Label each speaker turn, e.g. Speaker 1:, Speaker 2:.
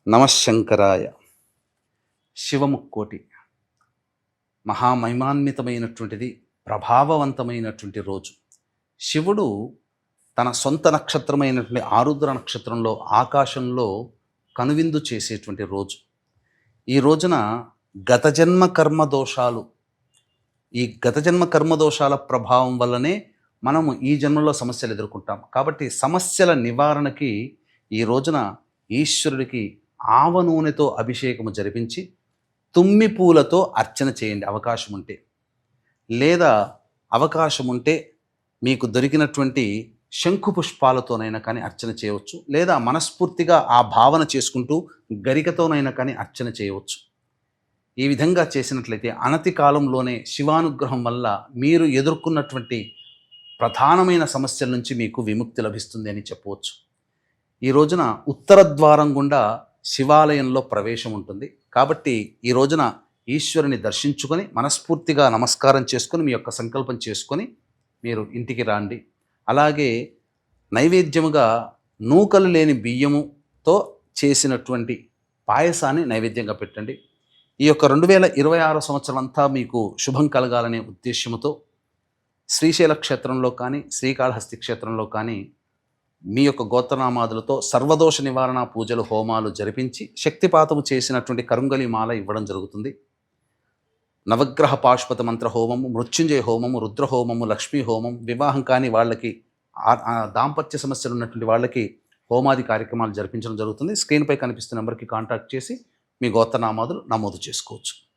Speaker 1: నమశంకరాయ. శివముక్కోటి మహామహిమాన్వితమైనటువంటిది, ప్రభావవంతమైనటువంటి రోజు. శివుడు తన సొంత నక్షత్రమైనటువంటి ఆరుద్ర నక్షత్రంలో ఆకాశంలో కనువిందు చేసేటువంటి రోజు. ఈ రోజున గతజన్మ కర్మదోషాలు, ఈ గతజన్మ కర్మదోషాల ప్రభావం వల్లనే మనము ఈ జన్మలో సమస్యలు ఎదుర్కొంటాం. కాబట్టి సమస్యల నివారణకి ఈ రోజున ఈశ్వరుడికి ఆవ నూనెతో అభిషేకము జరిపించి తుమ్మి పూలతో అర్చన చేయండి అవకాశం ఉంటే. లేదా అవకాశం ఉంటే మీకు దొరికినటువంటి శంకు పుష్పాలతోనైనా కానీ అర్చన చేయవచ్చు. లేదా మనస్ఫూర్తిగా ఆ భావన చేసుకుంటూ గరికతోనైనా కానీ అర్చన చేయవచ్చు. ఈ విధంగా చేసినట్లయితే అనతి కాలంలోనే శివానుగ్రహం వల్ల మీరు ఎదుర్కొన్నటువంటి ప్రధానమైన సమస్యల నుంచి మీకు విముక్తి లభిస్తుంది అని చెప్పవచ్చు. ఈ రోజున ఉత్తర ద్వారం గుండా శివాలయంలో ప్రవేశం ఉంటుంది. కాబట్టి ఈ రోజున ఈశ్వరుని దర్శించుకొని మనస్ఫూర్తిగా నమస్కారం చేసుకొని మీ యొక్క సంకల్పం చేసుకొని మీరు ఇంటికి రండి. అలాగే నైవేద్యముగా నూకలు లేని బియ్యముతో చేసినటువంటి పాయసాన్ని నైవేద్యంగా పెట్టండి. ఈ యొక్క 2026 సంవత్సరం అంతా మీకు శుభం కలగాలనే ఉద్దేశ్యముతో శ్రీశైల క్షేత్రంలో కానీ శ్రీకాళహస్తి క్షేత్రంలో కానీ మీ యొక్క గోత్రనామాదులతో సర్వదోష నివారణ పూజలు హోమాలు జరిపించి శక్తిపాతము చేసినటువంటి కరుంగలి మాల ఇవ్వడం జరుగుతుంది. నవగ్రహ పాశుపత మంత్ర హోమము, మృత్యుంజయ హోమము, రుద్ర హోమము, లక్ష్మీ హోమం, వివాహం కాని వాళ్ళకి, దాంపత్య సమస్యలు ఉన్నటువంటి వాళ్ళకి హోమాది కార్యక్రమాలు జరిపించడం జరుగుతుంది. స్క్రీన్పై కనిపిస్తున్న నెంబర్కి కాంటాక్ట్ చేసి మీ గోత్రనామాదులు నమోదు చేసుకోవచ్చు.